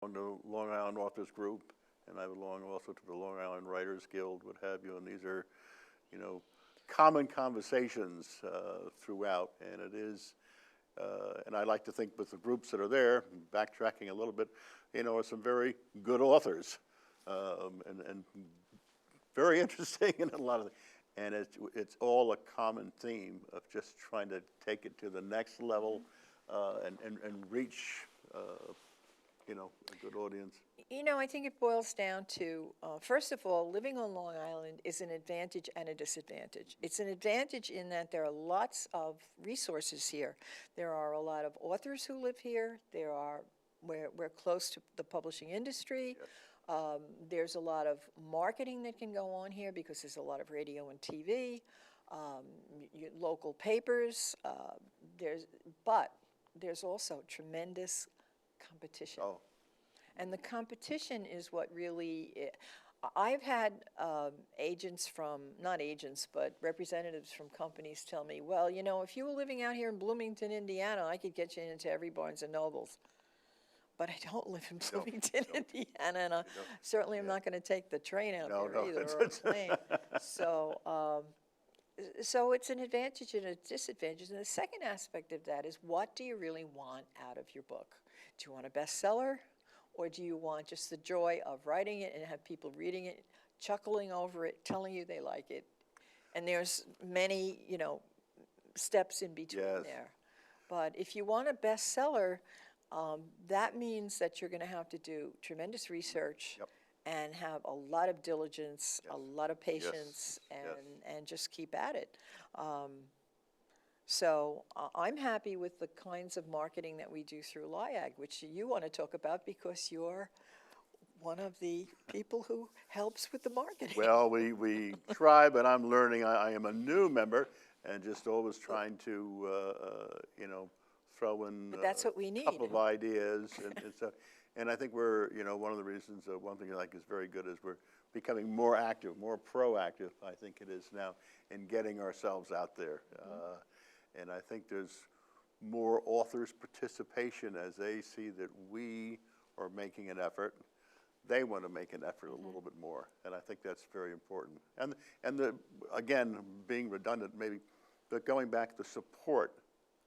on the Long Island Authors Group, and I belong also to the Long Island Writers Guild, what have you, and these are, common conversations throughout, and it is, and I like to think with the groups that are there, backtracking a little bit, are some very good authors, and very interesting in a lot of, and it's all a common theme of just trying to take it to the next level and reach, a good audience. I think it boils down to, first of all, living on Long Island is an advantage and a disadvantage. It's an advantage in that there are lots of resources here. There are a lot of authors who live here. We're close to the publishing industry. Yes. There's a lot of marketing that can go on here because there's a lot of radio and TV, local papers. But there's also tremendous competition. Oh. And the competition is what really, I've had agents from, not agents, but representatives from companies tell me, well, if you were living out here in Bloomington, Indiana, I could get you into every Barnes and Nobles. But I don't live in Bloomington, Indiana, and certainly I'm not going to take the train out there either, or a plane. So it's an advantage and a disadvantage. And the second aspect of that is, what do you really want out of your book? Do you want a bestseller? Or do you want just the joy of writing it and have people reading it, chuckling over it, telling you they like it? And there's many, steps in between there. But if you want a bestseller, that means that you're going to have to do tremendous research and have a lot of diligence, a lot of patience, and just keep at it. So I'm happy with the kinds of marketing that we do through LIAG, which you want to talk about because you're one of the people who helps with the marketing. Well, we try, but I'm learning. I am a new member and just always trying to, throw in that's what we need. a couple of ideas. And so, and I think we're, one of the reasons, one thing I think is very good is we're becoming more active, more proactive, I think it is now, in getting ourselves out there. And I think there's more authors' participation as they see that we are making an effort. They want to make an effort a little bit more, and I think that's very important. And again, being redundant maybe, but going back to support,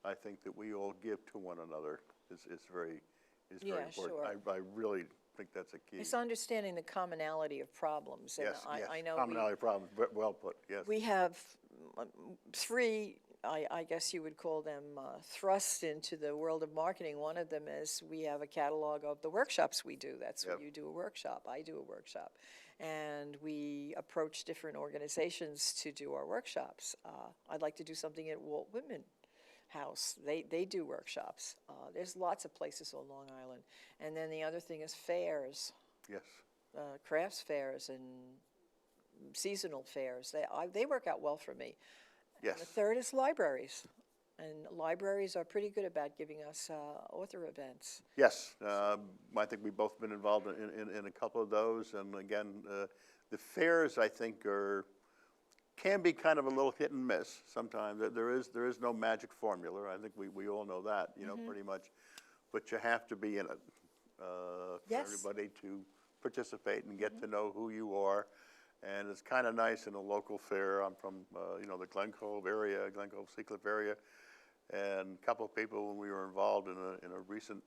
I think that we all give to one another is very important. Sure. I really think that's a key. It's understanding the commonality of problems. And Yes, I know commonality of problems, well put, yes. We have three, I guess you would call them, thrust into the world of marketing. One of them is we have a catalog of the workshops we do. That's when you do a workshop. I do a workshop. And we approach different organizations to do our workshops. I'd like to do something at Walt Whitman House. They do workshops. There's lots of places on Long Island. And then the other thing is fairs. Yes. Crafts fairs and seasonal fairs. They work out well for me. Yes. And the third is libraries. And libraries are pretty good about giving us author events. Yes, I think we've both been involved in a couple of those. And again, the fairs, I think, can be kind of a little hit and miss sometimes. There is no magic formula. I think we all know that, pretty much. But you have to be in it for everybody to participate and get to know who you are. And it's kind of nice in a local fair. I'm from, the Glen Cove area, Glen Cove, Seacliff area. And a couple of people, when we were involved in a recent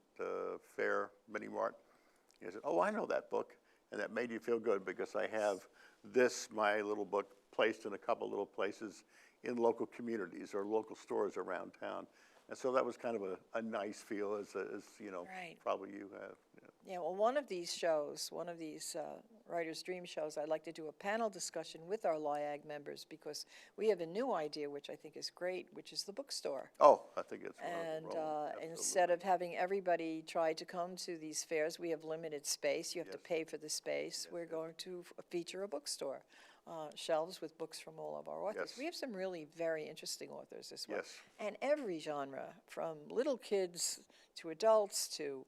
fair, Mini Mart, they said, oh, I know that book. And that made you feel good because I have my little book, placed in a couple little places in local communities or local stores around town. And so that was kind of a nice feel as probably you have. Yeah, well, one of these shows, one of these Writer's Dream shows, I'd like to do a panel discussion with our LIAG members because we have a new idea, which I think is great, which is the bookstore. Oh, I think it's wonderful. And instead of having everybody try to come to these fairs, we have limited space. You have to pay for the space. We're going to feature a bookstore. Shelves with books from all of our authors. Yes. We have some really very interesting authors as well. Yes. And every genre, from little kids to adults to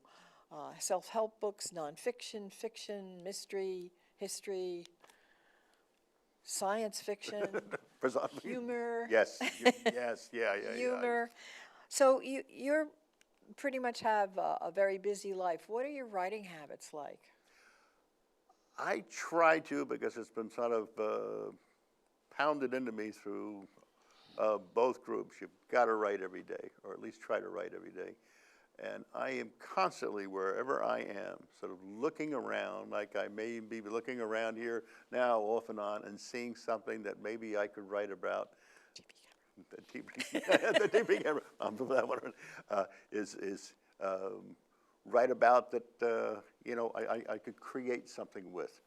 self-help books, nonfiction, fiction, mystery, history, science fiction, humor. Yes, yes, yeah. Humor. So you're pretty much have a very busy life. What are your writing habits like? I try to, because it's been sort of pounded into me through both groups. You've got to write every day, or at least try to write every day. And I am constantly, wherever I am, sort of looking around, like I may be looking around here now off and on and seeing something that maybe I could write about. The TP camera, that one, is write about that, you know, I could create something with.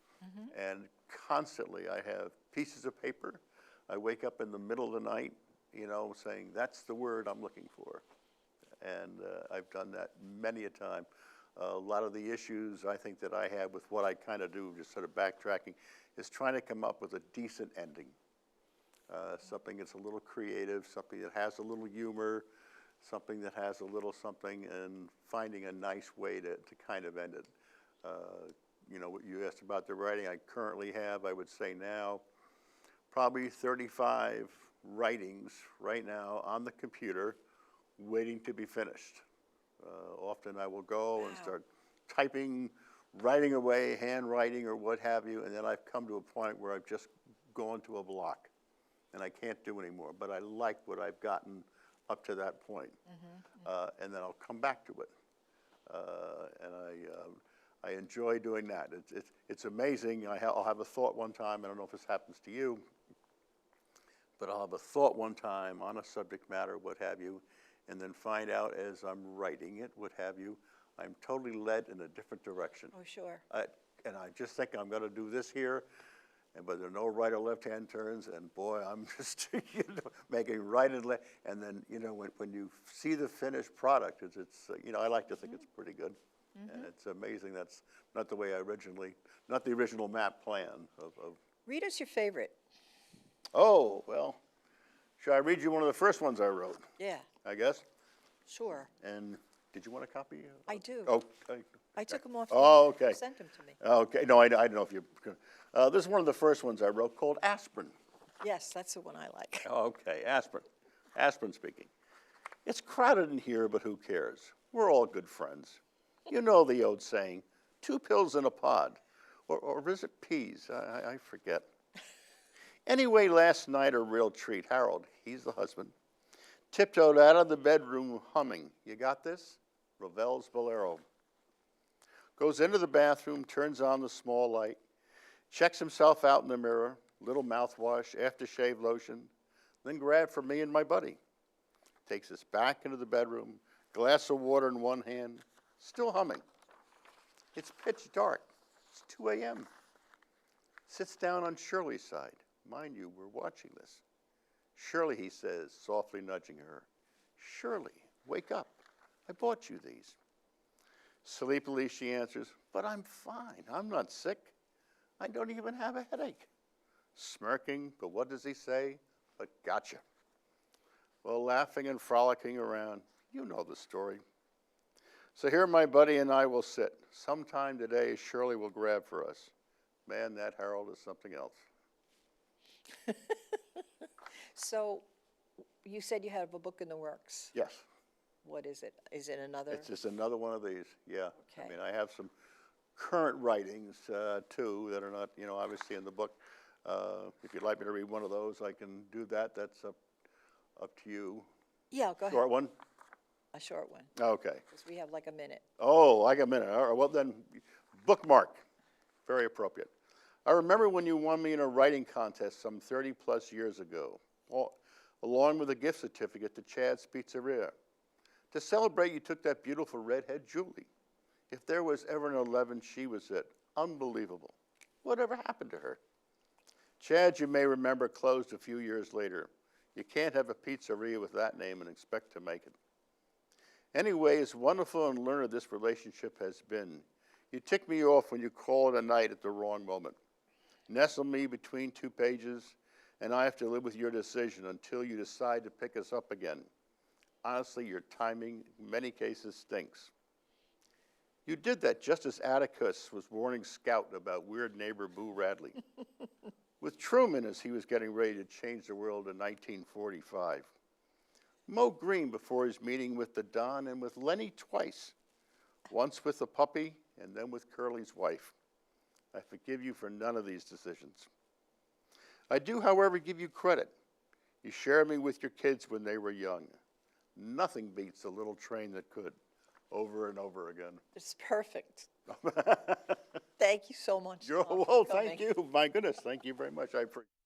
And constantly I have pieces of paper. I wake up in the middle of the night, you know, saying, that's the word I'm looking for. And I've done that many a time. A lot of the issues I think that I have with what I kind of do, just sort of backtracking, is trying to come up with a decent ending. Something that's a little creative, something that has a little humor, something that has a little something, and finding a nice way to kind of end it. You know, what you asked about the writing I currently have, I would say now, probably 35 writings right now on the computer waiting to be finished. Often I will go and start typing, writing away, handwriting or what have you, and then I've come to a point where I've just gone to a block and I can't do anymore. But I like what I've gotten up to that point. And then I'll come back to it. And I enjoy doing that. It's amazing. I'll have a thought one time, I don't know if this happens to you, but I'll have a thought one time on a subject matter, what have you, and then find out as I'm writing it, what have you, I'm totally led in a different direction. Oh, sure. And I just think I'm going to do this here, but there are no right or left-hand turns, and boy, I'm just you know, making right and left. And then, you know, when you see the finished product, it's you know, I like to think it's pretty good. And it's amazing that's not the way I not the original map plan of. Read us your favorite. Oh, well, should I read you one of the first ones I wrote? Yeah, I guess. sure. And did you want a copy? I do. Okay. I took them off. Oh, okay. You sent them to me. Okay, no, I don't know if you, this is one of the first ones I wrote called Aspirin. Yes, that's the one I like. Okay, Aspirin. Aspirin speaking. It's crowded in here, but who cares? We're all good friends. You know the old saying, 2 pills in a pod. Or is it peas? I forget. Anyway, last night a real treat. Harold, he's the husband, tiptoed out of the bedroom humming. You got this? Ravel's Bolero. Goes into the bathroom, turns on the small light, checks himself out in the mirror, little mouthwash, aftershave lotion, then grabbed for me and my buddy. Takes us back into the bedroom, glass of water in one hand, still humming. It's pitch dark. It's 2 a.m. Sits down on Shirley's side. Mind you, we're watching this. Shirley, he says, softly nudging her. Shirley, wake up. I bought you these. Sleepily, she answers, but I'm fine. I'm not sick. I don't even have a headache. Smirking, but what does he say? But gotcha. Well, laughing and frolicking around, you know the story. So here my buddy and I will sit. Sometime today, Shirley will grab for us. Man, that Harold is something else. So, you said you have a book in the works. Yes. What is it? Is it another? It's just another one of these, yeah. Okay. I mean, I have some current writings, too, that are not, you know, obviously in the book. If you'd like me to read one of those, I can do that. That's up to you. Yeah, go ahead. Short one? A short one, Okay. because we have like a minute. Oh, I got a minute. All right, well then, bookmark. Very appropriate. I remember when you won me in a writing contest some 30 plus years ago, along with a gift certificate to Chad's Pizzeria. To celebrate, you took that beautiful redhead Julie. If there was ever an 11, she was it. Unbelievable. Whatever happened to her? Chad, you may remember, closed a few years later. You can't have a pizzeria with that name and expect to make it. Anyway, as wonderful and learned this relationship has been, you tick me off when you call it a night at the wrong moment. Nestle me between 2 pages, and I have to live with your decision until you decide to pick us up again. Honestly, your timing in many cases stinks. You did that just as Atticus was warning Scout about weird neighbor Boo Radley. With Truman as he was getting ready to change the world in 1945. Mow green before his meeting with the Don and with Lenny twice, once with the puppy and then with Curly's wife. I forgive you for none of these decisions. I do, however, give you credit. You shared me with your kids when they were young. Nothing beats a little train that could, over and over again. It's perfect. Thank you so much. You're, Tom, for well, coming. thank you. My goodness, thank you very much. I appreciate it.